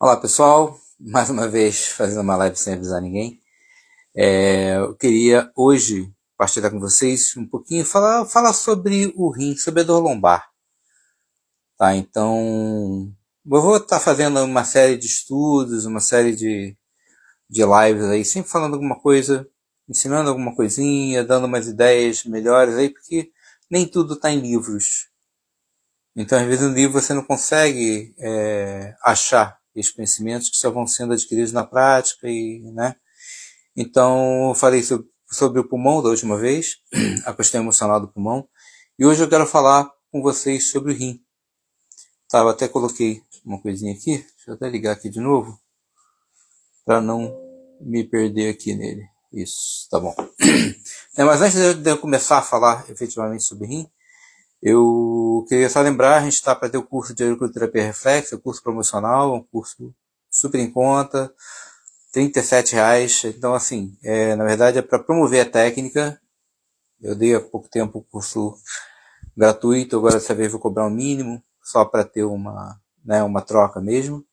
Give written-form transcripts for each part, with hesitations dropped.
Olá pessoal, mais uma vez fazendo uma live sem avisar ninguém. Eu queria hoje partilhar com vocês um pouquinho, falar sobre o rim, sobre a dor lombar. Tá? Então, eu vou estar fazendo uma série de estudos, uma série de lives aí, sempre falando alguma coisa, ensinando alguma coisinha, dando umas ideias melhores aí, porque nem tudo está em livros. Então, às vezes, no livro você não consegue achar esses conhecimentos que só vão sendo adquiridos na prática, né? Então, eu falei sobre o pulmão da última vez, a questão emocional do pulmão, e hoje eu quero falar com vocês sobre o rim. Tá, eu até coloquei uma coisinha aqui, deixa eu até ligar aqui de novo, para não me perder aqui nele. Isso, tá bom. Mas antes de eu começar a falar efetivamente sobre rim, eu queria só lembrar, a gente está para ter o curso de auriculoterapia reflexa, o curso promocional, um curso super em conta, R$ 37. Então, assim, na verdade é para promover a técnica. Eu dei há pouco tempo o curso gratuito, agora dessa vez vou cobrar um mínimo, só para ter uma troca mesmo.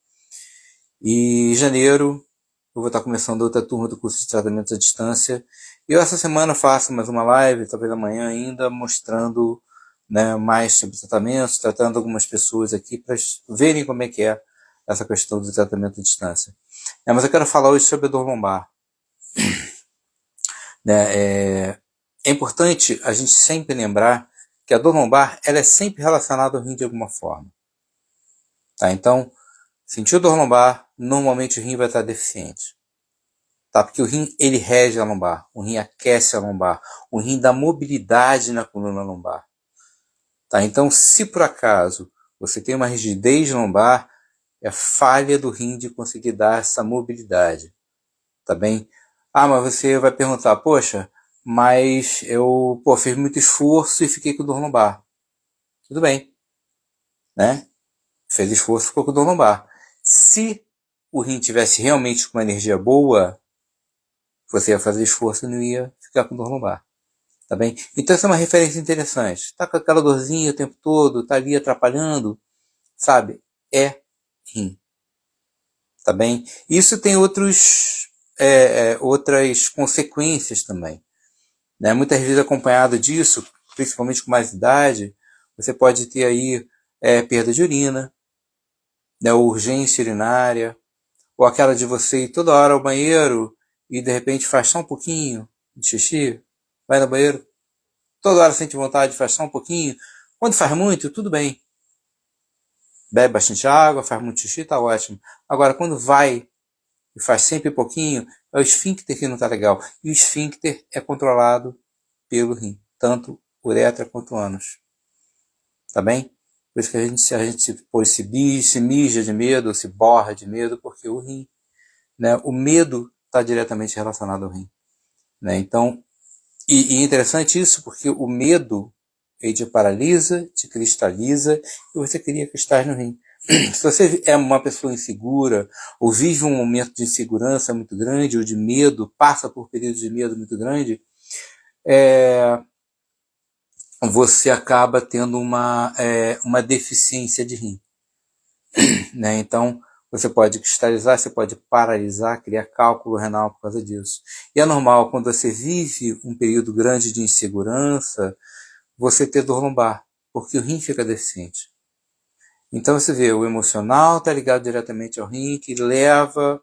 E em janeiro eu vou estar começando outra turma do curso de tratamentos à distância. E eu essa semana faço mais uma live, talvez amanhã ainda, mostrando mais sobre tratamentos, tratando algumas pessoas aqui para verem como é que é essa questão do tratamento à distância. Mas eu quero falar hoje sobre a dor lombar. É importante a gente sempre lembrar que a dor lombar ela é sempre relacionada ao rim de alguma forma. Tá? Então, sentiu dor lombar, normalmente o rim vai estar deficiente. Tá? Porque o rim ele rege a lombar, o rim aquece a lombar, o rim dá mobilidade na coluna lombar. Tá? Então, se por acaso você tem uma rigidez lombar, é falha do rim de conseguir dar essa mobilidade. Tá bem? Mas você vai perguntar, poxa, mas eu fiz muito esforço e fiquei com dor lombar. Tudo bem, né? Fez esforço e ficou com dor lombar. Se o rim tivesse realmente com uma energia boa, você ia fazer esforço e não ia ficar com dor lombar. Tá bem? Então essa é uma referência interessante. Tá com aquela dorzinha o tempo todo, tá ali atrapalhando, sabe? É rim. Tá bem? Isso tem outras consequências também. Né? Muitas vezes acompanhado disso, principalmente com mais idade, você pode ter aí perda de urina, né? Urgência urinária, ou aquela de você ir toda hora ao banheiro e de repente faz só um pouquinho de xixi, vai no banheiro, toda hora sente vontade de fazer só um pouquinho. Quando faz muito, tudo bem. Bebe bastante água, faz muito xixi, tá ótimo. Agora, quando vai e faz sempre pouquinho, é o esfíncter que não está legal. E o esfíncter é controlado pelo rim, tanto uretra quanto ânus. Tá bem? Por isso que se mija de medo, se borra de medo, porque o rim, né, o medo está diretamente relacionado ao rim. Né? Então, e é interessante isso, porque o medo ele te paralisa, te cristaliza, e você cria cristais no rim. Se você é uma pessoa insegura, ou vive um momento de insegurança muito grande, ou de medo, passa por períodos de medo muito grande, você acaba tendo uma deficiência de rim. Né? Então, você pode cristalizar, você pode paralisar, criar cálculo renal por causa disso. E é normal, quando você vive um período grande de insegurança, você ter dor lombar, porque o rim fica deficiente. Então você vê, o emocional está ligado diretamente ao rim, que leva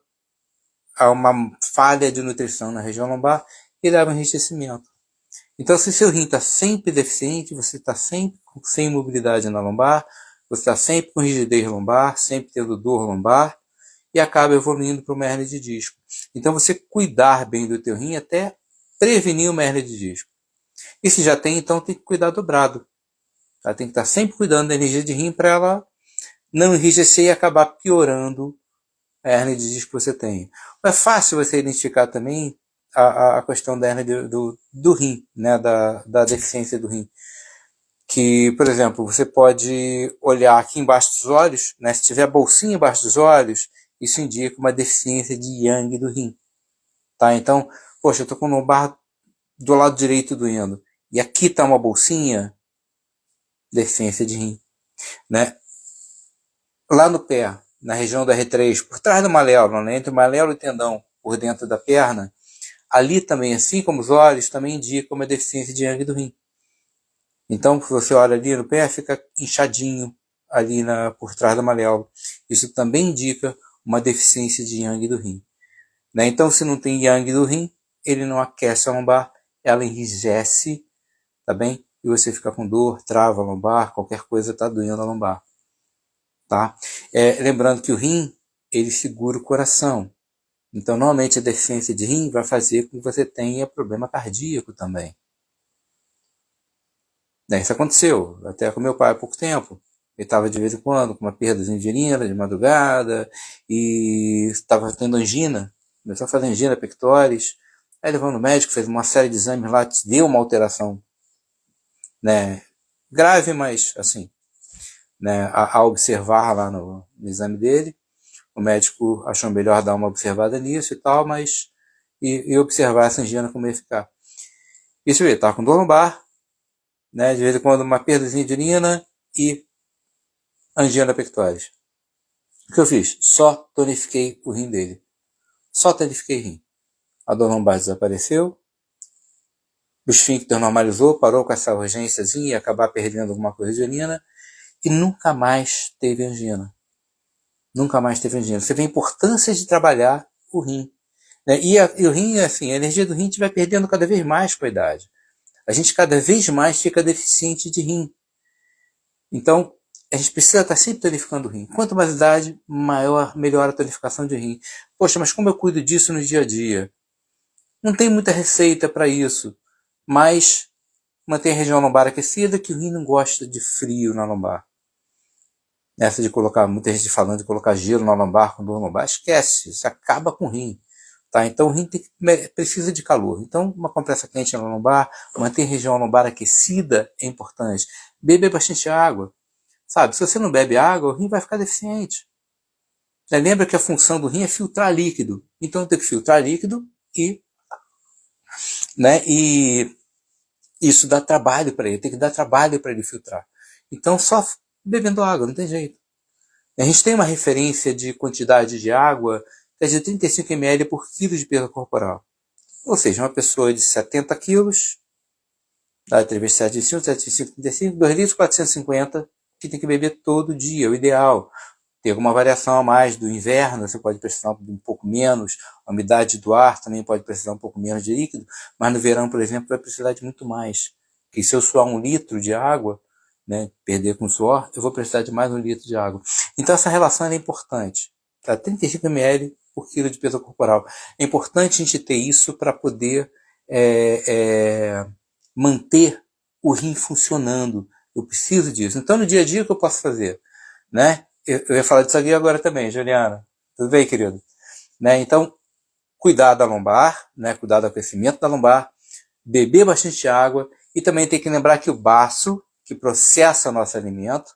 a uma falha de nutrição na região lombar e leva a enrijecimento. Então, se seu rim está sempre deficiente, você está sempre sem mobilidade na lombar, você está sempre com rigidez lombar, sempre tendo dor lombar, e acaba evoluindo para uma hernia de disco. Então, você cuidar bem do teu rim até prevenir uma hernia de disco. E se já tem, então tem que cuidar dobrado. Tá? Tem que estar sempre cuidando da energia de rim para ela não enrijecer e acabar piorando a hernia de disco que você tem. É fácil você identificar também a questão da hernia do rim, né? da deficiência do rim. Que, por exemplo, você pode olhar aqui embaixo dos olhos, né? Se tiver bolsinha embaixo dos olhos, isso indica uma deficiência de yang do rim. Tá? Então, poxa, eu estou com o lombar do lado direito doendo. E aqui está uma bolsinha, deficiência de rim. Né? Lá no pé, na região do R3, por trás do maléolo, né, entre o maléolo e o tendão, por dentro da perna, ali também, assim como os olhos, também indica uma deficiência de Yang do rim. Então, se você olha ali no pé, fica inchadinho ali por trás do maléolo. Isso também indica uma deficiência de Yang do rim. Né? Então, se não tem Yang do rim, ele não aquece a lombar, ela enrijece, tá bem? E você fica com dor, trava a lombar, qualquer coisa está doendo a lombar. Tá? Lembrando que o rim, ele segura o coração. Então, normalmente a deficiência de rim vai fazer com que você tenha problema cardíaco também. Isso aconteceu, até com meu pai há pouco tempo. Ele estava de vez em quando com uma perda de urina de madrugada e estava tendo angina. Começou a fazer angina pectoris. Aí levou no médico, fez uma série de exames lá, deu uma alteração, né, grave, mas assim, né, a observar lá no exame dele. O médico achou melhor dar uma observada nisso e tal, mas e observar essa angina como ia ficar. Isso ele estava com dor lombar, né, de vez em quando uma perdazinha de urina e angina pectoris. O que eu fiz? Só tonifiquei o rim dele. Só tonifiquei o rim. A dor lombar desapareceu, o esfíncter normalizou, parou com essa urgênciazinha e acabar perdendo alguma coisa de urina e nunca mais teve angina. Nunca mais teve angina. Você vê a importância de trabalhar o rim. Né? E o rim, assim, a energia do rim a gente vai perdendo cada vez mais com a idade. A gente cada vez mais fica deficiente de rim. Então, a gente precisa estar sempre tonificando o rim. Quanto mais idade, melhor a tonificação de rim. Poxa, mas como eu cuido disso no dia a dia? Não tem muita receita para isso, mas mantém a região lombar aquecida, que o rim não gosta de frio na lombar. Essa de colocar, muita gente falando de colocar gelo na lombar com dor lombar, esquece, isso acaba com o rim. Tá? Então o rim precisa de calor. Então uma compressa quente na lombar, manter a região lombar aquecida é importante. Beber bastante água. Sabe, se você não bebe água, o rim vai ficar deficiente. Lembra que a função do rim é filtrar líquido. Então tem que filtrar líquido e isso dá trabalho para ele, tem que dar trabalho para ele filtrar. Então só bebendo água, não tem jeito. A gente tem uma referência de quantidade de água que é de 35 ml por quilo de peso corporal. Ou seja, uma pessoa de 70 quilos, dá 3 vezes 7 de 5, 7 de 5, 35, 2 litros 450, que tem que beber todo dia, o ideal. Tem alguma variação a mais do inverno, você pode precisar um pouco menos, a umidade do ar também pode precisar um pouco menos de líquido, mas no verão, por exemplo, vai precisar de muito mais. Porque se eu suar 1 litro de água, né, perder com suor, eu vou precisar de mais 1 litro de água. Então essa relação é importante. Tá? 35 ml por quilo de peso corporal. É importante a gente ter isso para poder manter o rim funcionando. Eu preciso disso. Então no dia a dia o que eu posso fazer? Né? Eu ia falar disso aqui agora também, Juliana. Tudo bem, querido? Né? Então, cuidar da lombar, né? Cuidar do aquecimento da lombar, beber bastante água e também tem que lembrar que o baço, que processa nosso alimento,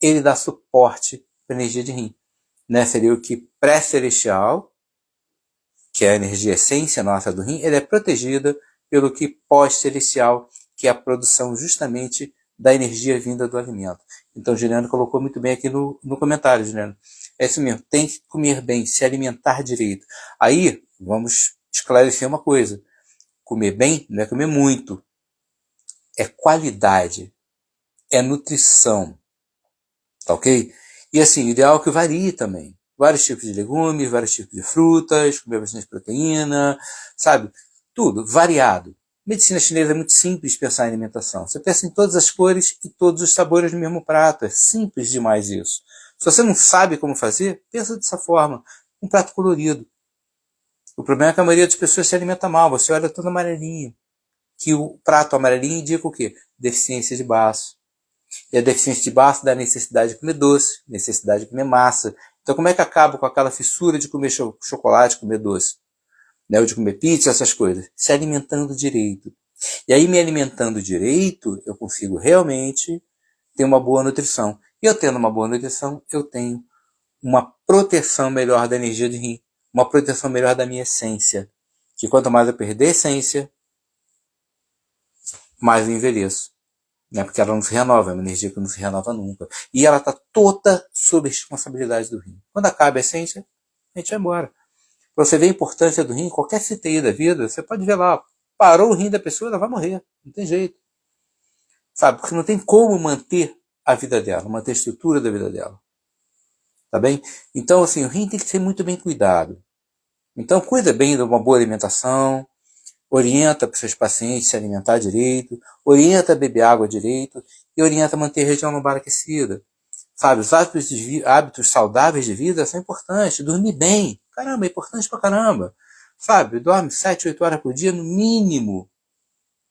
ele dá suporte para a energia de rim. Né? Seria o que pré-celestial, que é a energia essência nossa do rim, ele é protegida pelo que pós-celestial, que é a produção justamente da energia vinda do alimento. Então, Juliano colocou muito bem aqui no comentário, Juliano. É isso mesmo, tem que comer bem, se alimentar direito. Aí, vamos esclarecer uma coisa. Comer bem não é comer muito. É qualidade. É nutrição. Tá ok? E assim, o ideal é que varie também. Vários tipos de legumes, vários tipos de frutas, comer bastante proteína, sabe? Tudo, variado. Medicina chinesa é muito simples pensar em alimentação. Você pensa em todas as cores e todos os sabores no mesmo prato. É simples demais isso. Se você não sabe como fazer, pensa dessa forma. Um prato colorido. O problema é que a maioria das pessoas se alimenta mal. Você olha tudo amarelinho. Que o prato amarelinho indica o quê? Deficiência de baço. E a deficiência de baço dá necessidade de comer doce, necessidade de comer massa. Então como é que acaba com aquela fissura de comer chocolate, comer doce? Né, ou de comer pizza, essas coisas, se alimentando direito. E aí, me alimentando direito, eu consigo realmente ter uma boa nutrição. E eu tendo uma boa nutrição, eu tenho uma proteção melhor da energia de rim, uma proteção melhor da minha essência. Que quanto mais eu perder a essência, mais eu envelheço. né? Porque ela não se renova, é uma energia que não se renova nunca. E ela está toda sob a responsabilidade do rim. Quando acaba a essência, a gente vai embora. Pra você ver a importância do rim, qualquer CTI da vida, você pode ver lá, parou o rim da pessoa, ela vai morrer, não tem jeito. Sabe? Porque não tem como manter a vida dela, manter a estrutura da vida dela. Tá bem? Então, assim, o rim tem que ser muito bem cuidado. Então, cuida bem de uma boa alimentação, orienta para os seus pacientes se alimentar direito, orienta a beber água direito e orienta a manter a região lombar aquecida. Sabe, os hábitos saudáveis de vida são importantes. Dormir bem, caramba, é importante pra caramba. Sabe, dorme 7, 8 horas por dia no mínimo.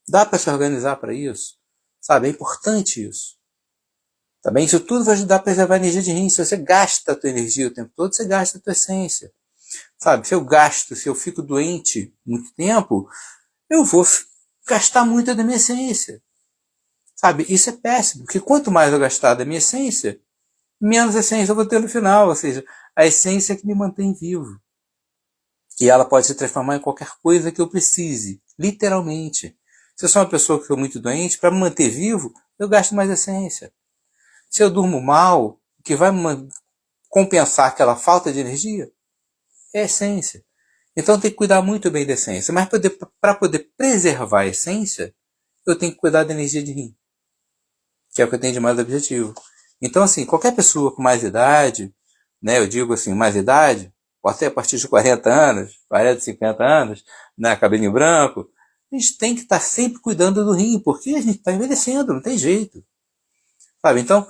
Dá para se organizar para isso. Sabe, é importante isso. Tá bem? Isso tudo vai ajudar a preservar a energia de rim. Se você gasta a tua energia o tempo todo, você gasta a tua essência. Sabe, se eu fico doente muito tempo, eu vou gastar muito da minha essência. Sabe, isso é péssimo, porque quanto mais eu gastar da minha essência, menos essência eu vou ter no final, ou seja, a essência é que me mantém vivo. E ela pode se transformar em qualquer coisa que eu precise, literalmente. Se eu sou uma pessoa que estou muito doente, para me manter vivo, eu gasto mais essência. Se eu durmo mal, o que vai compensar aquela falta de energia é a essência. Então tem que cuidar muito bem da essência. Mas para poder preservar a essência, eu tenho que cuidar da energia de rim, que é o que eu tenho de mais objetivo. Então, assim, qualquer pessoa com mais idade, né, eu digo assim, mais idade, pode ser a partir de 40 anos, 40, 50 anos, né, cabelinho branco, a gente tem que estar sempre cuidando do rim, porque a gente está envelhecendo, não tem jeito. Sabe? Então,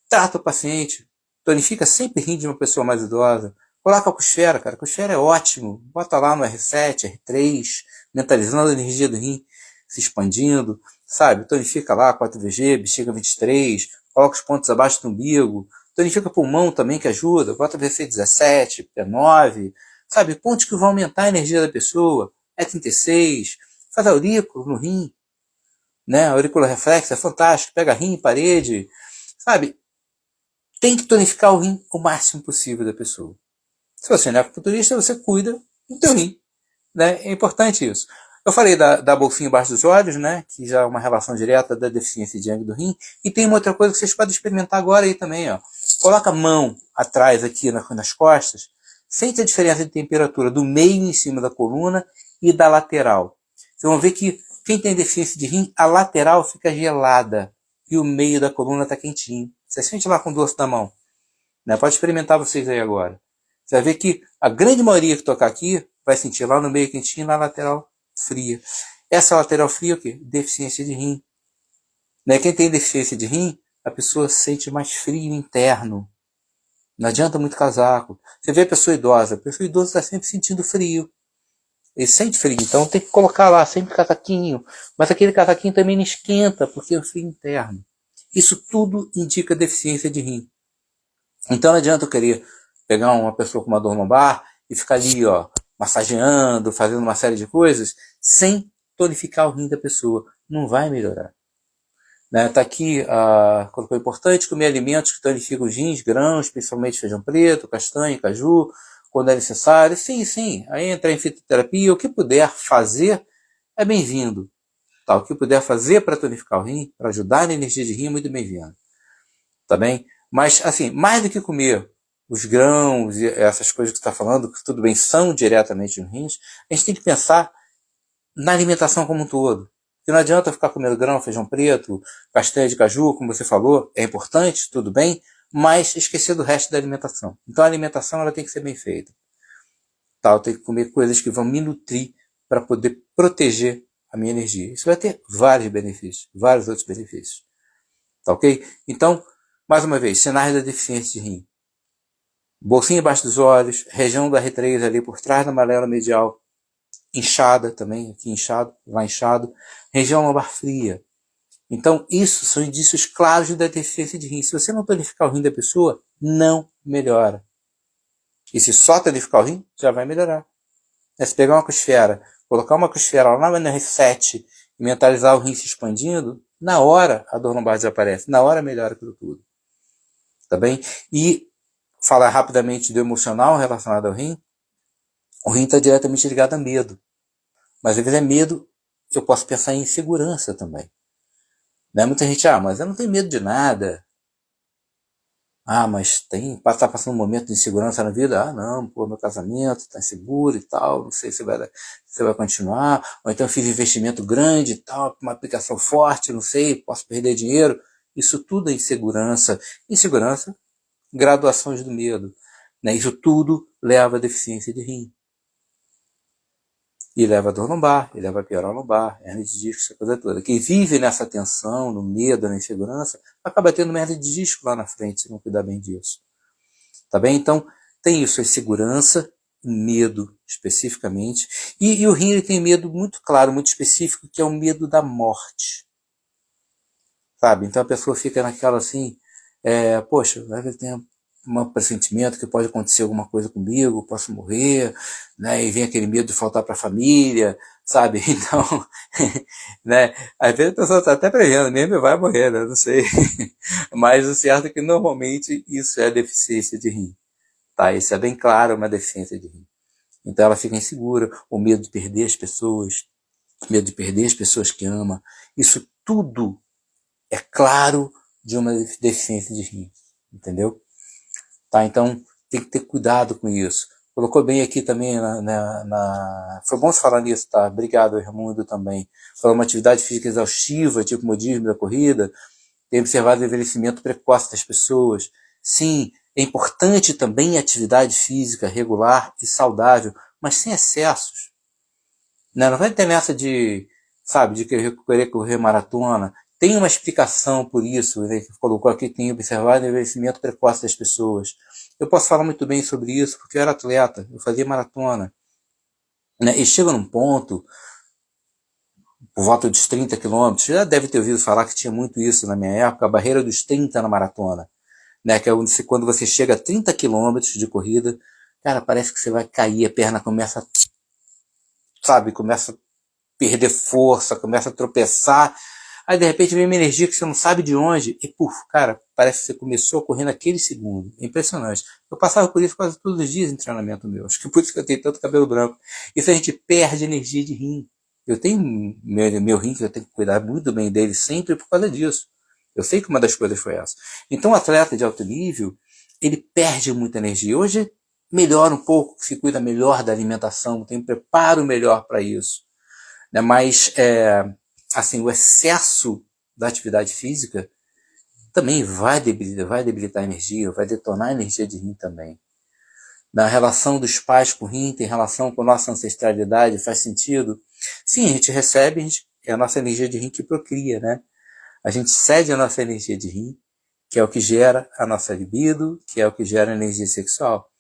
trata o paciente, tonifica sempre o rim de uma pessoa mais idosa, coloca a Cushera, cara, a Cushera é ótimo, bota lá no R7, R3, mentalizando a energia do rim, se expandindo, sabe? Tonifica lá 4VG, bexiga 23, coloca os pontos abaixo do umbigo, tonifica pulmão também que ajuda, bota VC17, P9, sabe? Pontos que vão aumentar a energia da pessoa, E36, faz aurículo no rim, né? Aurículo reflexo é fantástico, pega rim, parede, sabe? Tem que tonificar o rim o máximo possível da pessoa. Se você não é acupunturista, você cuida do teu rim, né? É importante isso. Eu falei da bolsinha embaixo dos olhos, né? Que já é uma relação direta da deficiência de Yang do rim. E tem uma outra coisa que vocês podem experimentar agora aí também, ó. Coloca a mão atrás aqui nas costas. Sente a diferença de temperatura do meio em cima da coluna e da lateral. Vocês vão ver que quem tem deficiência de rim, a lateral fica gelada e o meio da coluna está quentinho. Você sente lá com o dorso da mão. Né? Pode experimentar vocês aí agora. Você vai ver que a grande maioria que tocar aqui vai sentir lá no meio quentinho e na lateral fria. Essa lateral fria é o quê? Deficiência de rim. Né? Quem tem deficiência de rim, a pessoa sente mais frio interno. Não adianta muito casaco. Você vê a pessoa idosa está sempre sentindo frio. Ele sente frio, então tem que colocar lá sempre casaquinho. Mas aquele casaquinho também não esquenta, porque é o frio interno. Isso tudo indica deficiência de rim. Então não adianta eu querer pegar uma pessoa com uma dor lombar e ficar ali, ó, massageando, fazendo uma série de coisas, sem tonificar o rim da pessoa. Não vai melhorar. Né? Tá aqui, colocou importante comer alimentos que tonificam os rins, grãos, principalmente feijão preto, castanha, caju, quando é necessário. Sim, sim. Aí entra em fitoterapia, o que puder fazer é bem-vindo. Tá? O que puder fazer para tonificar o rim, para ajudar na energia de rim, é muito bem-vindo. Tá bem? Mas, assim, mais do que comer os grãos e essas coisas que você está falando, que tudo bem, são diretamente nos rins, a gente tem que pensar na alimentação como um todo. Porque não adianta ficar comendo grão, feijão preto, castanha de caju, como você falou, é importante, tudo bem, mas esquecer do resto da alimentação. Então a alimentação ela tem que ser bem feita. Tá? Eu tenho que comer coisas que vão me nutrir para poder proteger a minha energia. Isso vai ter vários benefícios, vários outros benefícios. Tá ok? Então, mais uma vez, sinais da deficiência de rim. Bolsinha embaixo dos olhos, região do R3 ali por trás da maléola medial, inchada também, aqui inchado, lá inchado, região lombar fria. Então, isso são indícios claros da deficiência de rim. Se você não tonificar o rim da pessoa, não melhora. E se só tonificar o rim, já vai melhorar. Se pegar uma cosfera, colocar uma cosfera lá no R7 e mentalizar o rim se expandindo, na hora a dor lombar desaparece, na hora melhora aquilo tudo. Tá bem? E falar rapidamente do emocional relacionado ao rim, o rim está diretamente ligado a medo. Mas às vezes é medo, eu posso pensar em insegurança também. Né? Muita gente, mas eu não tenho medo de nada. Mas tá passando um momento de insegurança na vida? Não, pô, meu casamento tá inseguro e tal, não sei se vai continuar. Ou então eu fiz investimento grande e tal, uma aplicação forte, não sei, posso perder dinheiro. Isso tudo é insegurança. Insegurança, graduações do medo. Né? Isso tudo leva a deficiência de rim. E leva a dor lombar, e leva a piorar lombar, hernia de disco, essa coisa toda. Quem vive nessa tensão, no medo, na insegurança, acaba tendo uma hernia de disco lá na frente, se não cuidar bem disso. Tá bem? Então, tem isso, a insegurança, medo especificamente. E o rim ele tem medo muito claro, muito específico, que é o medo da morte. Sabe? Então a pessoa fica naquela assim, poxa, vai que tem um pressentimento que pode acontecer alguma coisa comigo, posso morrer, né? E vem aquele medo de faltar para a família, sabe? Então, né? Às vezes a pessoa está até prevendo, mesmo vai morrer, né? Não sei. Mas o certo é que normalmente isso é deficiência de rim. Tá? Isso é bem claro, uma deficiência de rim. Então ela fica insegura, o medo de perder as pessoas, medo de perder as pessoas que ama. Isso tudo é claro de uma deficiência de rim. Entendeu? Tá? Então tem que ter cuidado com isso. Colocou bem aqui também Foi bom você falar nisso, tá? Obrigado, Raimundo, também. Falou uma atividade física exaustiva, tipo modismo da corrida, tem observado o envelhecimento precoce das pessoas. Sim, é importante também a atividade física regular e saudável, mas sem excessos. Não vai ter nessa de, sabe, de querer correr maratona. Tem uma explicação por isso, né, que colocou aqui, tem observado o envelhecimento precoce das pessoas. Eu posso falar muito bem sobre isso, porque eu era atleta, eu fazia maratona. Né, e chega num ponto, por volta dos 30 quilômetros, já deve ter ouvido falar que tinha muito isso na minha época, a barreira dos 30 na maratona. Né, que é quando você chega a 30 quilômetros de corrida, cara, parece que você vai cair, a perna começa, sabe, começa a perder força, começa a tropeçar, aí de repente vem uma energia que você não sabe de onde, e puf, cara, parece que você começou a correr naquele segundo. É impressionante. Eu passava por isso quase todos os dias em treinamento meu, acho que por isso que eu tenho tanto cabelo branco. Isso a gente perde energia de rim. Eu tenho meu rim, que eu tenho que cuidar muito bem dele sempre por causa disso. Eu sei que uma das coisas foi essa. Então o atleta de alto nível, ele perde muita energia. Hoje melhora um pouco, se cuida melhor da alimentação, tem um preparo melhor para isso. Né? Mas assim, o excesso da atividade física também vai debilitar a energia, vai detonar a energia de rim também. Na relação dos pais com o rim, tem relação com a nossa ancestralidade, faz sentido? Sim, a gente recebe, é a nossa energia de rim que procria, né? A gente cede a nossa energia de rim, que é o que gera a nossa libido, que é o que gera a energia sexual.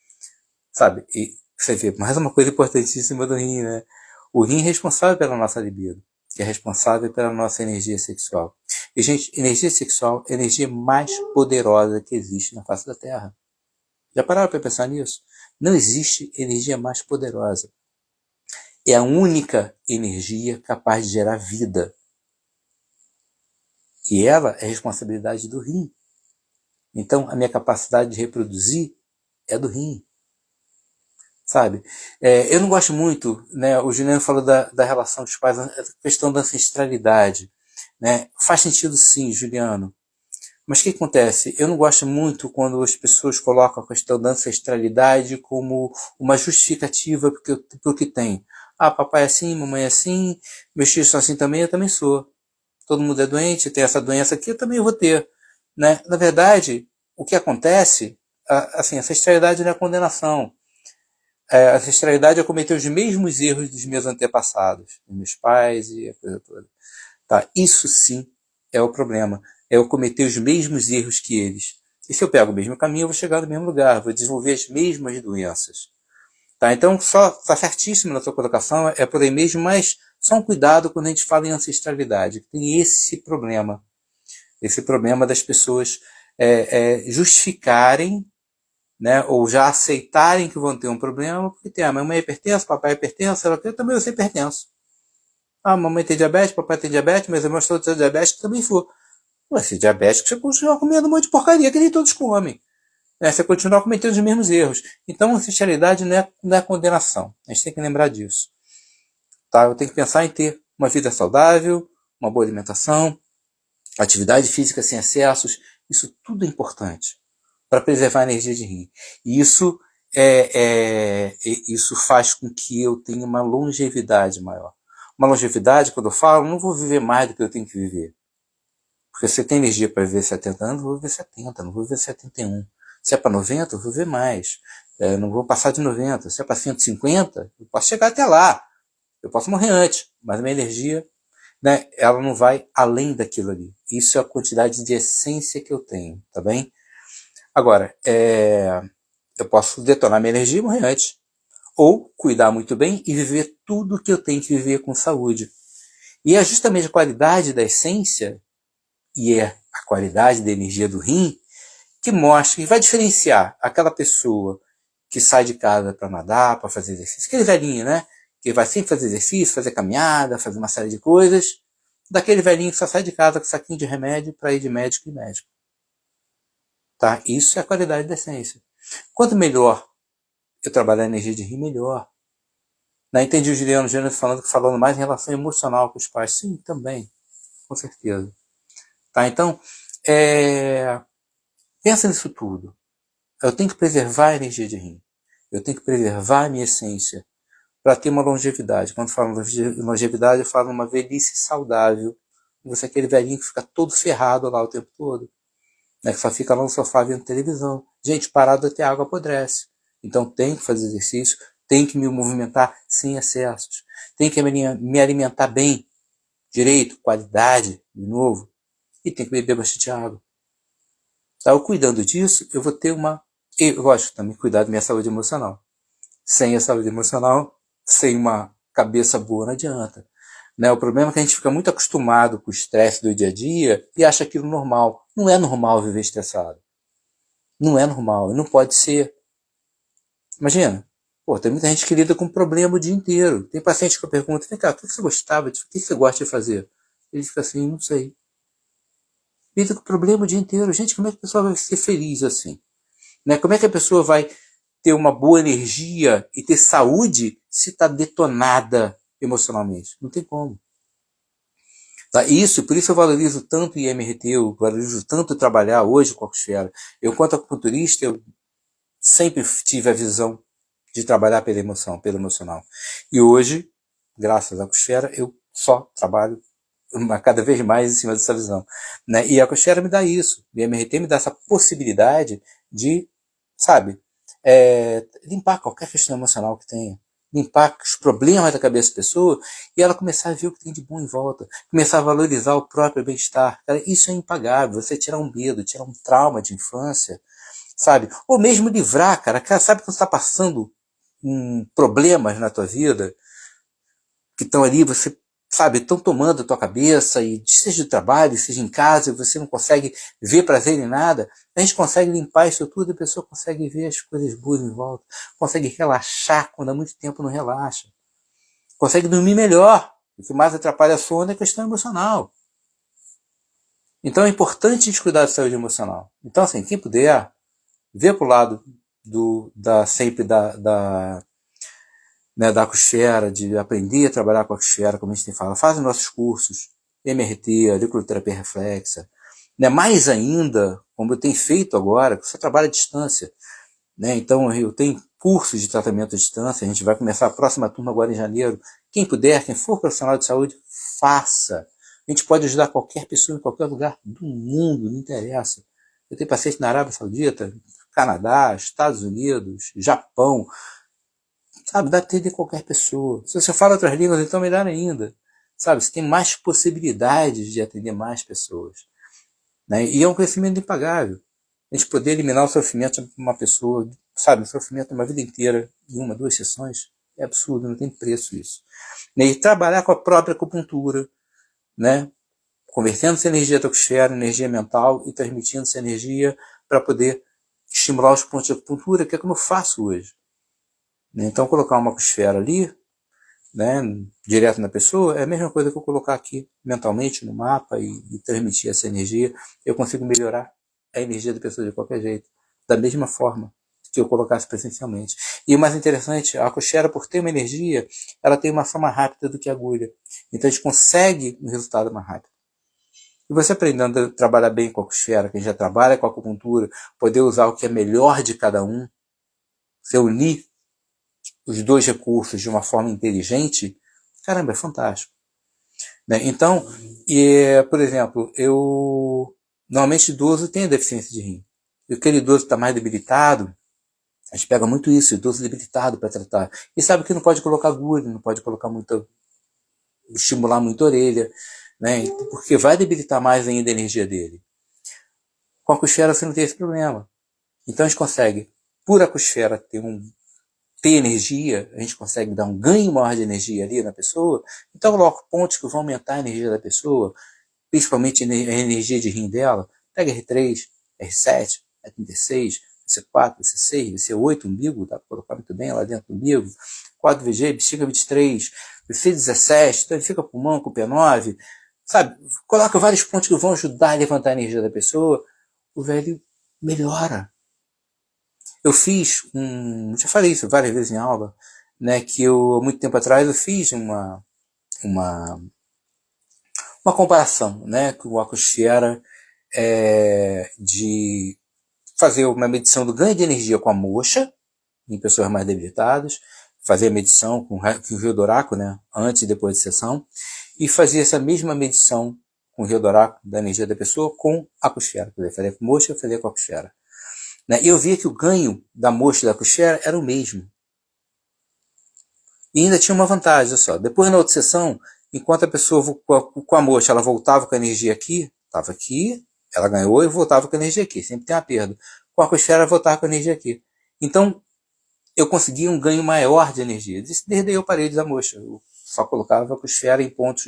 Sabe? E você vê, mais uma coisa importantíssima do rim, né? O rim é responsável pela nossa libido, que é responsável pela nossa energia sexual. E, gente, energia sexual é a energia mais poderosa que existe na face da Terra. Já pararam para pensar nisso? Não existe energia mais poderosa. É a única energia capaz de gerar vida. E ela é responsabilidade do rim. Então, a minha capacidade de reproduzir é do rim. Sabe? Eu não gosto muito, né? O Juliano falou da relação dos pais, a questão da ancestralidade. Né? Faz sentido sim, Juliano. Mas o que acontece? Eu não gosto muito quando as pessoas colocam a questão da ancestralidade como uma justificativa para o que tem. Papai é assim, mamãe é assim, meus filhos são assim também, eu também sou. Todo mundo é doente, tem essa doença aqui, eu também vou ter. Né? Na verdade, o que acontece, assim, a ancestralidade não é condenação. A ancestralidade é cometer os mesmos erros dos meus antepassados, dos meus pais e a coisa toda. Tá? Isso sim é o problema. É eu cometer os mesmos erros que eles. E se eu pego o mesmo caminho, eu vou chegar no mesmo lugar, vou desenvolver as mesmas doenças. Tá? Então, só está certíssimo na sua colocação, é por aí mesmo, mas só um cuidado quando a gente fala em ancestralidade. Tem esse problema. Esse problema das pessoas justificarem, né, ou já aceitarem que vão ter um problema, porque tem a mamãe é hipertensa, papai é hipertenso, eu também vou ser hipertenso. Mamãe tem diabetes, papai tem diabetes, meus irmãos todos têm diabetes, que também for. Ué, se diabético, você continua comendo um monte de porcaria que nem todos comem. Você continua cometendo os mesmos erros. Então, ancestralidade não é condenação. A gente tem que lembrar disso. Tá? Eu tenho que pensar em ter uma vida saudável, uma boa alimentação, atividade física sem excessos, isso tudo é importante para preservar a energia de rim. E isso faz com que eu tenha uma longevidade maior. Uma longevidade, quando eu falo, não vou viver mais do que eu tenho que viver. Porque se eu tenho energia para viver 70 anos, eu vou viver 70, não vou viver 71. Se é para 90, eu vou viver mais. Não vou passar de 90. Se é para 150, eu posso chegar até lá. Eu posso morrer antes, mas a minha energia, né, ela não vai além daquilo ali. Isso é a quantidade de essência que eu tenho, tá bem? Agora, eu posso detonar minha energia e morrer antes. Ou cuidar muito bem e viver tudo o que eu tenho que viver com saúde. E é justamente a qualidade da essência e é a qualidade da energia do rim que mostra, que vai diferenciar aquela pessoa que sai de casa para nadar, para fazer exercício, aquele velhinho, né? Que vai sempre fazer exercício, fazer caminhada, fazer uma série de coisas, daquele velhinho que só sai de casa com saquinho de remédio para ir de médico em médico. Tá? Isso é a qualidade da essência. Quanto melhor eu trabalhar a energia de rim, melhor. Entendi o Juliano Gênero falando mais em relação emocional com os pais. Sim, também, com certeza. Tá? Então, pensa nisso tudo. Eu tenho que preservar a energia de rim. Eu tenho que preservar a minha essência para ter uma longevidade. Quando falo longevidade, eu falo uma velhice saudável. Você é aquele velhinho que fica todo ferrado lá o tempo todo. Né, que só fica lá no sofá vendo televisão. Gente, parado até a água apodrece. Então tem que fazer exercício, tem que me movimentar sem excessos. Tem que me alimentar bem, direito, qualidade, de novo. E tem que beber bastante água. Tá? Eu cuidando disso, eu vou ter uma... Eu gosto também de cuidar da minha saúde emocional. Sem a saúde emocional, sem uma cabeça boa, não adianta. Né? O problema é que a gente fica muito acostumado com o estresse do dia a dia e acha aquilo normal. Não é normal viver estressado. Não é normal, não pode ser. Imagina, tem muita gente que lida com problema o dia inteiro. Tem paciente que eu pergunto, vem cá, o que você gostava, o que você gosta de fazer? Ele fica assim, não sei. Lida com problema o dia inteiro. Gente, como é que a pessoa vai ser feliz assim? Né? Como é que a pessoa vai ter uma boa energia e ter saúde se está detonada emocionalmente? Não tem como. Tá? Por isso eu valorizo tanto o IMRT, eu valorizo tanto trabalhar hoje com a Cochlear. Eu, quanto acupunturista, eu sempre tive a visão de trabalhar pela emoção, pelo emocional. E hoje, graças à Cochlear, eu só trabalho cada vez mais em cima dessa visão. Né? E a Cochlear me dá isso. O IMRT me dá essa possibilidade de, sabe, limpar qualquer questão emocional que tenha. Limpar os problemas da cabeça da pessoa e ela começar a ver o que tem de bom em volta. Começar a valorizar o próprio bem-estar. Cara, isso é impagável. Você tirar um medo, tirar um trauma de infância, sabe? Ou mesmo livrar, cara. Sabe quando você está passando problemas na tua vida que estão ali, você sabe, estão tomando a tua cabeça, e seja de trabalho, seja em casa, e você não consegue ver prazer em nada, a gente consegue limpar isso tudo e a pessoa consegue ver as coisas boas em volta, consegue relaxar quando há muito tempo não relaxa, consegue dormir melhor. O que mais atrapalha a sono é a questão emocional. Então é importante a gente cuidar da saúde emocional. Então, assim, quem puder, ver pro lado sempre da Cochlear, de aprender a trabalhar com a Cochlear, como a gente tem falado, faz os nossos cursos, MRT, auriculoterapia reflexa, né? Mais ainda, como eu tenho feito agora, que você trabalha à distância, né? Então eu tenho cursos de tratamento à distância, a gente vai começar a próxima turma agora em janeiro. Quem puder, quem for profissional de saúde, faça. A gente pode ajudar qualquer pessoa em qualquer lugar do mundo, não interessa. Eu tenho paciente na Arábia Saudita, Canadá, Estados Unidos, Japão, sabe, dá para atender qualquer pessoa. Se você fala outras línguas, então melhor ainda. Sabe, você tem mais possibilidades de atender mais pessoas. Né? E é um crescimento impagável. A gente poder eliminar o sofrimento de uma pessoa, sabe, o sofrimento de uma vida inteira, em uma, duas sessões, é absurdo, não tem preço isso. E trabalhar com a própria acupuntura, né? Convertendo essa energia da Cochlear, energia mental, e transmitindo essa energia para poder estimular os pontos de acupuntura, que é como eu faço hoje. Então, colocar uma Cochlear ali, né, direto na pessoa, é a mesma coisa que eu colocar aqui mentalmente no mapa e transmitir essa energia. Eu consigo melhorar a energia da pessoa de qualquer jeito, da mesma forma que eu colocasse presencialmente. E o mais interessante, a Cochlear, por ter uma energia, ela tem uma ação mais rápida do que a agulha. Então a gente consegue um resultado mais rápido. E você aprendendo a trabalhar bem com a cosfera, quem já trabalha com a acupuntura, poder usar o que é melhor de cada um, você unir os dois recursos de uma forma inteligente, caramba, é fantástico. Né? Então, por exemplo, normalmente idoso tem a deficiência de rim. E aquele idoso está mais debilitado, a gente pega muito isso, idoso debilitado para tratar. E sabe que não pode colocar agulha, não pode colocar estimular muito a orelha, né? Porque vai debilitar mais ainda a energia dele. Com a cosfera você não tem esse problema. Então a gente consegue, por a cosfera ter energia, a gente consegue dar um ganho maior de energia ali na pessoa. Então eu coloco pontos que vão aumentar a energia da pessoa, principalmente a energia de rim dela. Pega R3, R7, R36, VC4, VC6, VC8, umbigo, dá para colocar muito bem lá dentro do umbigo. 4VG, bexiga 23, VC17, tonifica pulmão com P9, sabe? Coloca vários pontos que vão ajudar a levantar a energia da pessoa. O velho melhora. Eu fiz já falei isso várias vezes em aula, né, que muito tempo atrás, eu fiz uma comparação, né, com a cosfera, de fazer uma medição do ganho de energia com a moxa, em pessoas mais debilitadas, fazer a medição com o Rio Doraco, né, antes e depois de sessão, e fazer essa mesma medição com o Rio Doraco da energia da pessoa com a cosfera. Fazer com moxa, fazer com a cosfera. E eu via que o ganho da moxa e da cosfera era o mesmo. E ainda tinha uma vantagem, olha só. Depois, na outra sessão, enquanto a pessoa com a moxa, ela voltava com a energia aqui, estava aqui, ela ganhou e voltava com a energia aqui. Sempre tem uma perda. Com a cosfera, ela voltava com a energia aqui. Então, eu conseguia um ganho maior de energia. Desde aí eu parei de usar moxa. Eu só colocava a cosfera em pontos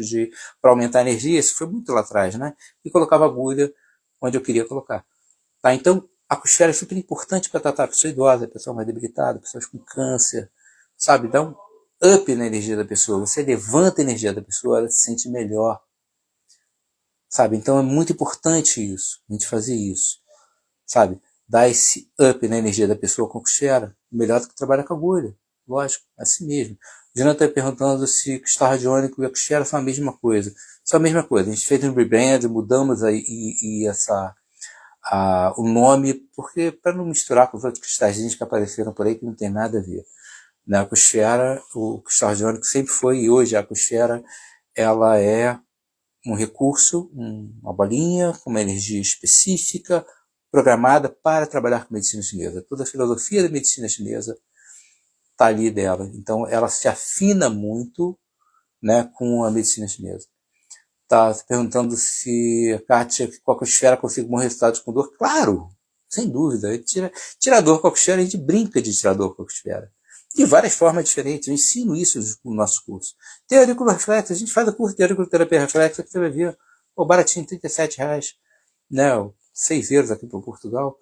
para aumentar a energia. Isso foi muito lá atrás, né? E colocava agulha onde eu queria colocar. Tá? Então, a cosfera é super importante para tratar a pessoa idosa, a pessoa mais debilitada, pessoas com câncer, sabe? Dá um up na energia da pessoa. Você levanta a energia da pessoa, ela se sente melhor, sabe? Então é muito importante isso, a gente fazer isso, sabe? Dar esse up na energia da pessoa com a cosfera, melhor do que trabalhar com a agulha, lógico, assim mesmo. O Jonathan está perguntando se o cristal radiônico e a cosfera são a mesma coisa. São a mesma coisa. A gente fez um rebrand, mudamos aí o nome, porque para não misturar com os outros cristais que apareceram por aí que não tem nada a ver. A cosfera, o cristal radiônico sempre foi, e hoje a cosfera, ela é um recurso, uma bolinha com uma energia específica, programada para trabalhar com medicina chinesa. Toda a filosofia da medicina chinesa está ali dela. Então ela se afina muito, né, com a medicina chinesa. Está se perguntando se a Kátia, com a cosfera, consegue bons resultados com dor. Claro, sem dúvida. Tira dor com a cosfera, a gente brinca de tirar dor com a cosfera. De várias formas diferentes. Eu ensino isso no nosso curso. Tem auriculo-reflexo, a gente faz o curso de auriculoterapia reflexa, que você vai ver, baratinho, R$37, né, 6 euros aqui para Portugal,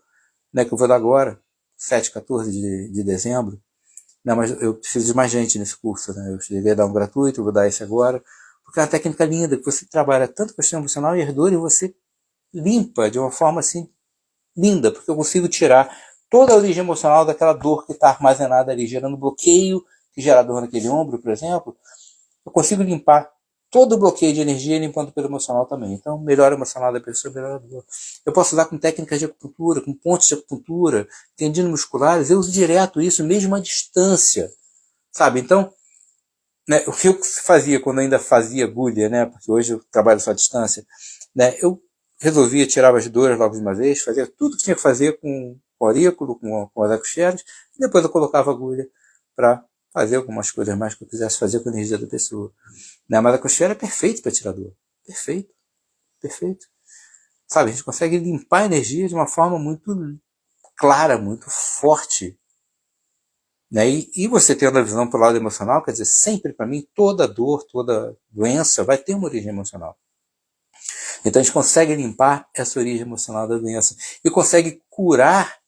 né, que eu vou dar agora, 7, 14 de dezembro. Não, mas eu preciso de mais gente nesse curso, né? Eu cheguei a dar um gratuito, eu vou dar esse agora, porque é uma técnica linda, que você trabalha tanto com a questão emocional e a dor, e você limpa de uma forma assim linda, porque eu consigo tirar toda a origem emocional daquela dor que está armazenada ali, gerando bloqueio, que gera dor naquele ombro, por exemplo. Eu consigo limpar todo o bloqueio de energia, limpando pelo emocional também. Então, melhora o emocional da pessoa, melhora a dor. Eu posso usar com técnicas de acupuntura, com pontos de acupuntura, tendino musculares, eu uso direto isso, mesmo à distância, sabe? Então, né, o que eu fazia quando eu ainda fazia agulha, né, porque hoje eu trabalho só à distância, né, eu resolvia tirar as dores logo de uma vez, fazia tudo que tinha que fazer com o aurículo, com as acucheras, e depois eu colocava agulha para fazer algumas coisas mais que eu quisesse fazer com a energia da pessoa. Né, mas a acuchera é perfeito para tirar dor. Perfeito. Perfeito. Sabe, a gente consegue limpar a energia de uma forma muito clara, muito forte. Né? E você tendo a visão pelo lado emocional, quer dizer, sempre para mim, toda dor, toda doença vai ter uma origem emocional. Então a gente consegue limpar essa origem emocional da doença e consegue curar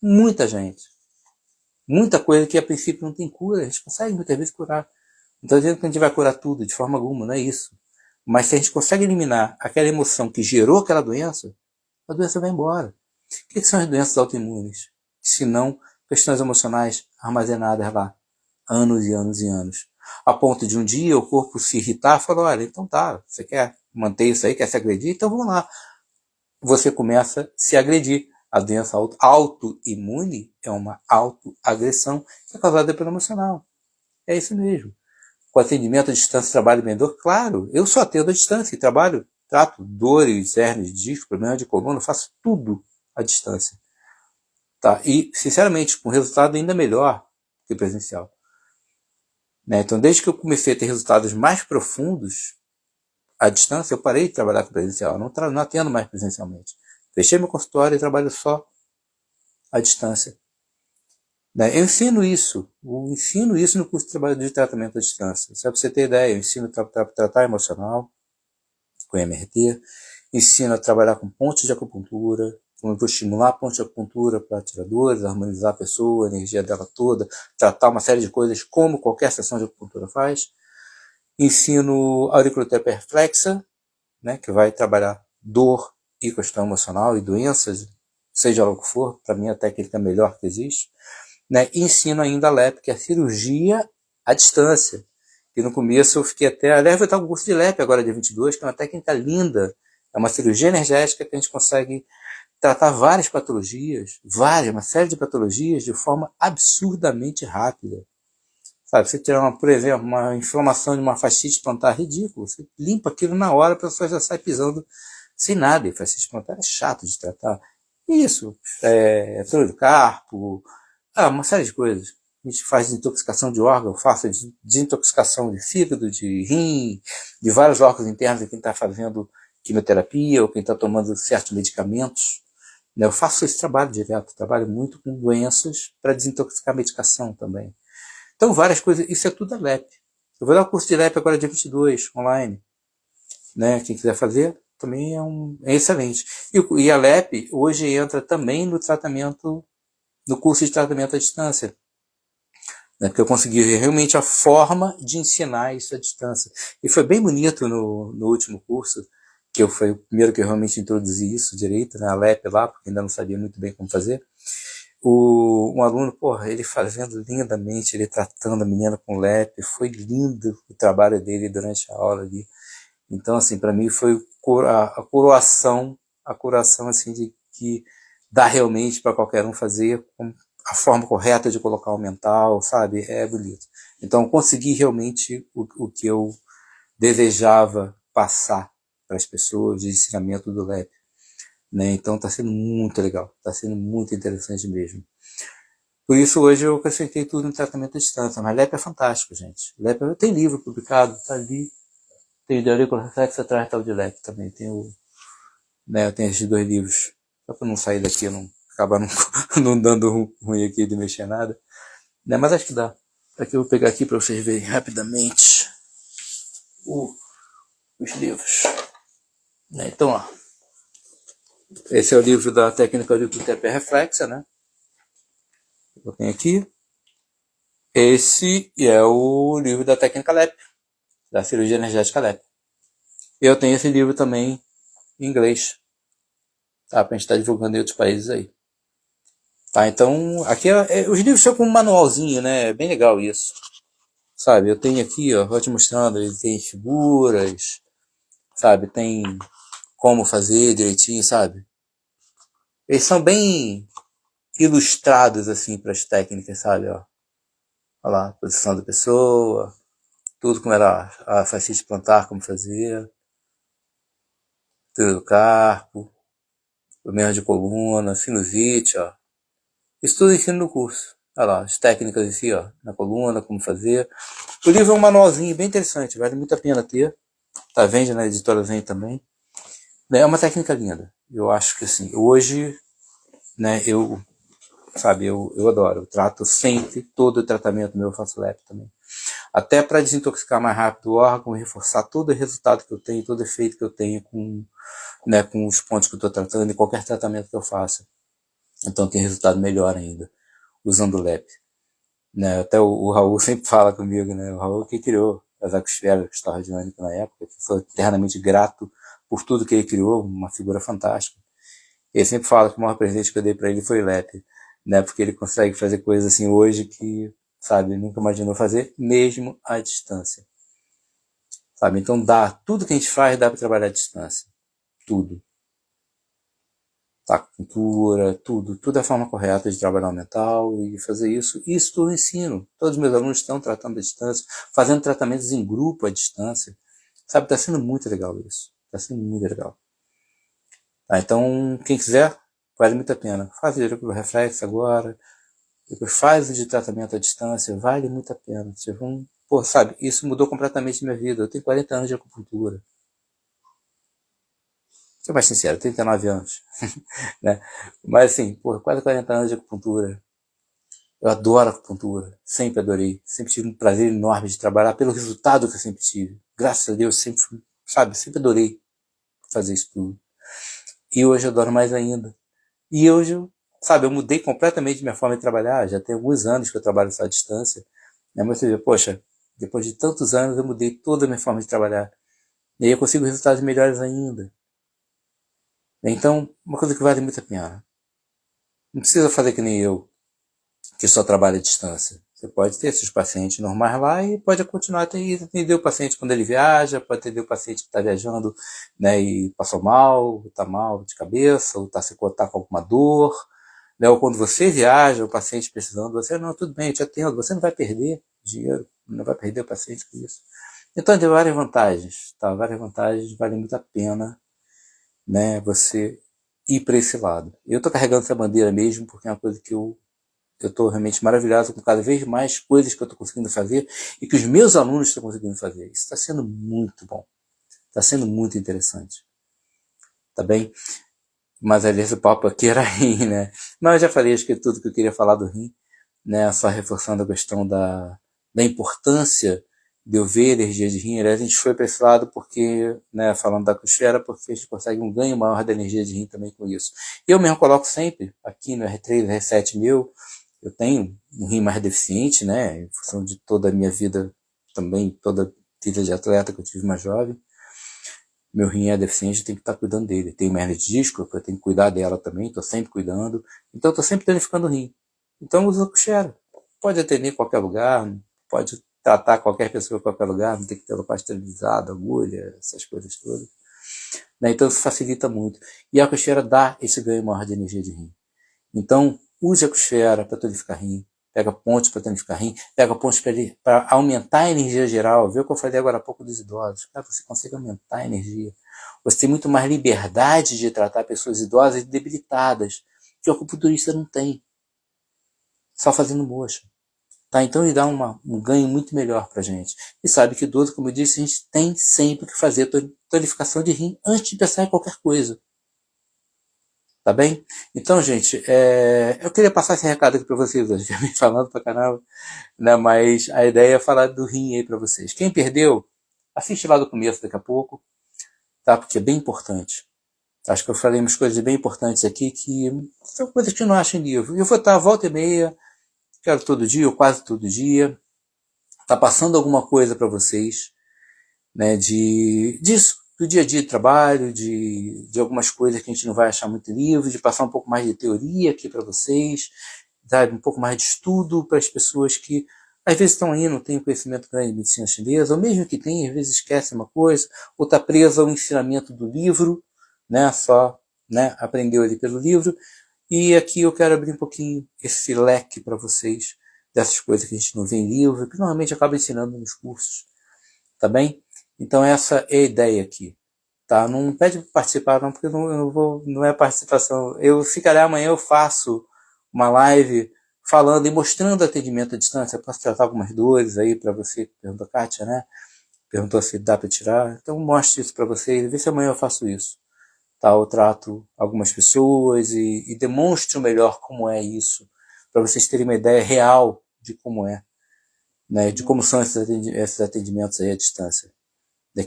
muita gente. Muita coisa que a princípio não tem cura, a gente consegue muitas vezes curar. Não estou dizendo que a gente vai curar tudo, de forma alguma, não é isso. Mas se a gente consegue eliminar aquela emoção que gerou aquela doença, a doença vai embora. O que são as doenças autoimunes? Se não questões emocionais armazenadas lá, anos e anos e anos. A ponto de um dia o corpo se irritar e falar, olha, então tá, você quer manter isso aí, quer se agredir, então vamos lá. Você começa a se agredir. A doença autoimune é uma autoagressão que é causada pelo emocional. É isso mesmo. Com atendimento à distância, trabalho bem dor, claro, eu só atendo à distância e trabalho, trato dores, hernias de disco, problema de coluna, faço tudo à distância. Tá? E, sinceramente, com resultado ainda melhor que presencial. Né? Então, desde que eu comecei a ter resultados mais profundos à distância, eu parei de trabalhar com presencial, não atendo mais presencialmente. Fechei meu consultório e trabalho só à distância. Né? Eu ensino isso no curso de trabalho de tratamento à distância. Só para você ter ideia, eu ensino a tratar emocional com MRT, ensino a trabalhar com pontos de acupuntura, como eu vou estimular pontos de acupuntura para tiradores, harmonizar a pessoa, a energia dela toda, tratar uma série de coisas como qualquer sessão de acupuntura faz. Ensino auriculoterapia reflexa, né, que vai trabalhar dor e questão emocional e doenças, seja lá o que for, para mim a técnica melhor que existe. Né, e ensino ainda a LEP, que é a cirurgia à distância. E no começo eu fiquei até... Aliás, vai estar o curso de LEP agora, dia 22, que é uma técnica linda. É uma cirurgia energética que a gente consegue tratar várias patologias, uma série de patologias de forma absurdamente rápida. Sabe, você tirar, por exemplo, uma inflamação de uma fascite plantar, ridículo. Você limpa aquilo na hora, a pessoa já sai pisando sem nada. E fascite plantar é chato de tratar. Isso, flor do carpo, uma série de coisas. A gente faz desintoxicação de órgão, faço desintoxicação de fígado, de rim, de vários órgãos internos de quem está fazendo quimioterapia ou quem está tomando certos medicamentos. Eu faço esse trabalho direto, trabalho muito com doenças para desintoxicar a medicação também. Então, várias coisas, isso é tudo a LEP. Eu vou dar o curso de LEP agora dia 22, online. Né? Quem quiser fazer, também é excelente. E a LEP hoje entra também no tratamento, no curso de tratamento à distância. Né? Porque eu consegui ver realmente a forma de ensinar isso à distância. E foi bem bonito no último curso, que foi o primeiro que eu realmente introduzi isso direito, né? A LEP lá, porque ainda não sabia muito bem como fazer. Um aluno, ele fazendo lindamente, ele tratando a menina com LEP, foi lindo o trabalho dele durante a aula ali. Então, assim, para mim foi a coroação assim, de que dá realmente para qualquer um fazer com a forma correta de colocar o mental, sabe? É bonito. Então, consegui realmente o que eu desejava passar para as pessoas de ensinamento do LEP. Né? Então, está sendo muito legal, está sendo muito interessante mesmo. Por isso, hoje eu acrescentei tudo no tratamento à distância. Mas LEP é fantástico, gente. LEP tem livro publicado, tá ali. Tem o de auricular reflexo atrás, tá o de LEP também. Eu tenho esses 2 livros. Só para não sair daqui, acabar não dando ruim aqui de mexer nada. Né? Mas acho que dá. Aqui eu vou pegar aqui para vocês verem rapidamente os livros. Né? Então, ó. Esse é o livro da técnica de auriculoterapia reflexa, né? Eu tenho aqui. Esse é o livro da técnica LEP, da cirurgia energética LEP. Eu tenho esse livro também em inglês, tá? Pra gente estar divulgando em outros países aí. Tá, então, aqui os livros são com um manualzinho, né? É bem legal isso. Sabe, eu tenho aqui, ó, vou te mostrando, ele tem figuras, sabe, tem como fazer direitinho, sabe? Eles são bem ilustrados, assim, para as técnicas, sabe, ó. Olha lá, posição da pessoa, tudo como era a fascite plantar, como fazer, tudo do carpo, problema de coluna, sinusite, ó. Isso tudo ensino no curso. Olha lá, as técnicas em si, ó, na coluna, como fazer. O livro é um manualzinho bem interessante, vale muito a pena ter. Tá, vende na editora Zen também. É uma técnica linda. Eu acho que assim, hoje, né, eu adoro. Eu trato sempre, todo o tratamento meu eu faço LEP também. Até para desintoxicar mais rápido o órgão, reforçar todo o resultado que eu tenho, todo o efeito que eu tenho com os pontos que eu estou tratando e qualquer tratamento que eu faça. Então tem resultado melhor ainda, usando o LEP. Né? Até o Raul sempre fala comigo, né? O Raul que criou as Aquisfera Extraordinárica na época, que sou eternamente grato por tudo que ele criou, uma figura fantástica. Ele sempre fala que o maior presente que eu dei para ele foi o LEP, né? Porque ele consegue fazer coisas assim hoje que, sabe, nunca imaginou fazer, mesmo à distância. sabe? Então tudo que a gente faz dá para trabalhar à distância, tudo. Tá, cultura, tudo é a forma correta de trabalhar o mental e fazer isso. Isso tudo eu ensino. Todos os meus alunos estão tratando à distância, fazendo tratamentos em grupo à distância. Sabe, está sendo muito legal isso. Está sendo muito legal. Tá, então, quem quiser, vale muito a pena. Faz o reflexo agora, depois faz o de tratamento à distância, vale muito a pena. Tipo, pô, sabe, isso mudou completamente minha vida. Eu tenho 40 anos de acupuntura. Sou mais sincero, 39 anos. Né? Mas assim, pô, quase 40 anos de acupuntura. Eu adoro acupuntura, sempre adorei, sempre tive um prazer enorme de trabalhar pelo resultado que eu sempre tive. Graças a Deus, sempre, sabe, sempre adorei fazer isso tudo. E hoje eu adoro mais ainda. E hoje, sabe, eu mudei completamente minha forma de trabalhar, já tem alguns anos que eu trabalho só à distância. Né? Mas você vê, poxa, depois de tantos anos eu mudei toda a minha forma de trabalhar. E aí eu consigo resultados melhores ainda. Então, uma coisa que vale muito a pena. Não precisa fazer que nem eu, que só trabalha à distância. Você pode ter seus pacientes normais lá e pode continuar a atender o paciente quando ele viaja, pode atender o paciente que está viajando, né, e passou mal, está mal de cabeça, ou tá com alguma dor, né, ou quando você viaja, o paciente precisando, você, não, tudo bem, eu te atendo, você não vai perder dinheiro, não vai perder o paciente com isso. Então tem várias vantagens, tá? Várias vantagens, vale muito a pena, né, você ir para esse lado. Eu estou carregando essa bandeira mesmo, porque é uma coisa que eu estou realmente maravilhado com cada vez mais coisas que eu estou conseguindo fazer e que os meus alunos estão conseguindo fazer. Isso está sendo muito bom. Está sendo muito interessante. Tá bem? Mas aliás, o papo aqui era rim, né? Mas eu já falei, acho que tudo que eu queria falar do rim, né? Só reforçando a questão da importância de eu ver energia de rim. Aliás, a gente foi para esse lado porque, né, falando da costela, porque a gente consegue um ganho maior da energia de rim também com isso. Eu mesmo coloco sempre aqui no R3, R7 meu, eu tenho um rim mais deficiente, né, em função de toda a minha vida, também toda a vida de atleta que eu tive mais jovem. Meu rim é deficiente, eu tenho que estar cuidando dele. Tenho uma hernia de disco, eu tenho que cuidar dela também, estou sempre cuidando. Então, estou sempre danificando o rim. Então, uso a Cuxera. Pode atender em qualquer lugar, pode tratar qualquer pessoa em qualquer lugar, não tem que ter pasteurizado, agulha, essas coisas todas. Né? Então, isso facilita muito. E a Cuxera dá esse ganho maior de energia de rim. Então, use a Cuxera para tonificar rim, pega pontos para tonificar rim, pega pontos para aumentar a energia geral. Viu o que eu falei agora há pouco dos idosos? Cara, você consegue aumentar a energia. Você tem muito mais liberdade de tratar pessoas idosas e debilitadas, que o acupunturista não tem, só fazendo mocha. Tá? Então ele dá um ganho muito melhor para a gente. E sabe que idoso, como eu disse, a gente tem sempre que fazer tonificação de rim antes de pensar em qualquer coisa. Tá bem? Então, gente, eu queria passar esse recado aqui para vocês hoje. Já vim falando pra caramba, né? Mas a ideia é falar do rim aí para vocês. Quem perdeu, assiste lá do começo daqui a pouco, tá? Porque é bem importante. Acho que eu falei umas coisas bem importantes aqui que são coisas que eu não acho em livro. Eu vou estar volta e meia, quero todo dia, ou quase todo dia, tá passando alguma coisa para vocês, né, disso, do dia a dia de trabalho, de algumas coisas que a gente não vai achar muito em livro, de passar um pouco mais de teoria aqui para vocês, dar um pouco mais de estudo para as pessoas que às vezes estão aí, não têm conhecimento grande de medicina chinesa, ou mesmo que tenham, às vezes esquecem uma coisa, ou está preso ao ensinamento do livro, né, só, né, aprendeu ali pelo livro. E aqui eu quero abrir um pouquinho esse leque para vocês, dessas coisas que a gente não vê em livro, que normalmente acaba ensinando nos cursos, tá bem? Então essa é a ideia aqui, tá? Não pede para participar não, porque eu não vou, não é participação. Eu, se calhar amanhã eu faço uma live falando e mostrando atendimento à distância. Eu posso tratar algumas dores aí para você, perguntou a Kátia, né? Perguntou se dá para tirar. Então mostre isso para vocês, vê se amanhã eu faço isso. Tá? Eu trato algumas pessoas e demonstro melhor como é isso, para vocês terem uma ideia real de como é, né? De como são esses atendimentos aí à distância.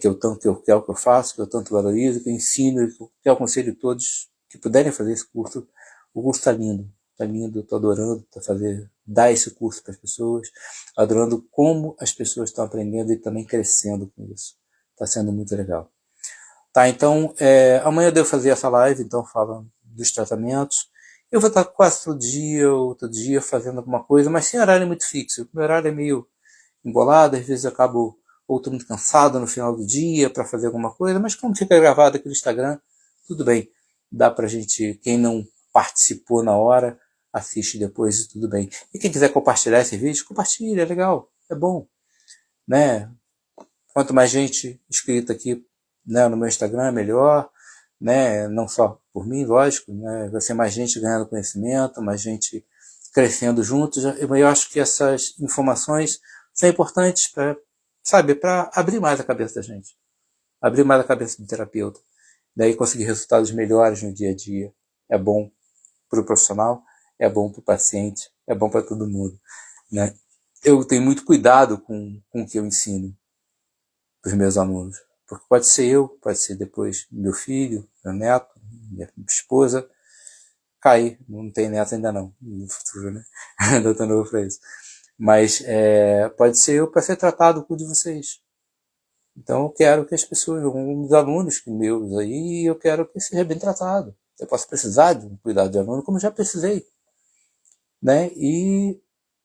Que eu tanto que é o que eu faço, que eu tanto valorizo, que eu ensino, que eu aconselho todos que puderem fazer esse curso. O curso está lindo, estou adorando dar esse curso para as pessoas, adorando como as pessoas estão aprendendo e também crescendo com isso. Está sendo muito legal. Tá, então, amanhã eu devo fazer essa live, então, falando dos tratamentos. Eu vou estar quase todo dia fazendo alguma coisa, mas sem horário muito fixo. O meu horário é meio embolado, às vezes eu acabo ou estou muito cansado no final do dia para fazer alguma coisa, mas como fica gravado aqui no Instagram, tudo bem. Dá pra gente, quem não participou na hora, assiste depois e tudo bem. E quem quiser compartilhar esse vídeo, compartilha, é legal, é bom, né? Quanto mais gente inscrita aqui, né, no meu Instagram, melhor, né? Não só por mim, lógico, né? Vai ser mais gente ganhando conhecimento, mais gente crescendo juntos. Eu acho que essas informações são importantes para, sabe, para abrir mais a cabeça da gente, abrir mais a cabeça do terapeuta, daí conseguir resultados melhores no dia a dia. É bom para o profissional, é bom para o paciente, é bom para todo mundo, né? Eu tenho muito cuidado com o que eu ensino para os meus alunos, porque pode ser eu, pode ser depois meu filho, meu neto, minha esposa, cair, não tem neto ainda não, no futuro, né? Ainda tô novo para isso. Mas pode ser eu para ser tratado por de vocês. Então eu quero que as pessoas, os alunos meus aí, eu quero que seja bem tratado. Eu posso precisar de um cuidado de aluno, como já precisei, né? E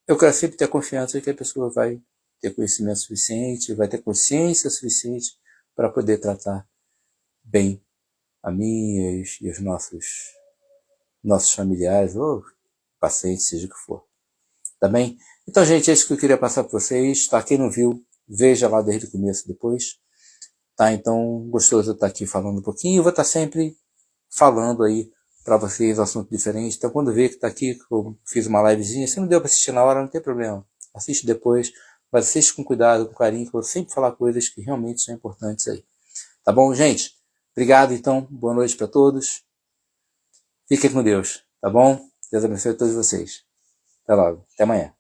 eu quero sempre ter a confiança de que a pessoa vai ter conhecimento suficiente, vai ter consciência suficiente para poder tratar bem a mim e os nossos familiares ou pacientes, seja o que for. Tá bem? Então, gente, é isso que eu queria passar para vocês. Tá? Quem não viu, veja lá desde o começo depois. Tá? Então, gostoso eu estar aqui falando um pouquinho. Eu vou estar sempre falando aí para vocês assunto diferente. Então, quando vê que está aqui, que eu fiz uma livezinha, se não deu para assistir na hora, não tem problema. Assiste depois, mas assiste com cuidado, com carinho, que eu vou sempre falar coisas que realmente são importantes aí. Tá bom, gente? Obrigado, então. Boa noite para todos. Fiquem com Deus, tá bom? Deus abençoe a todos vocês. Até logo. Até amanhã.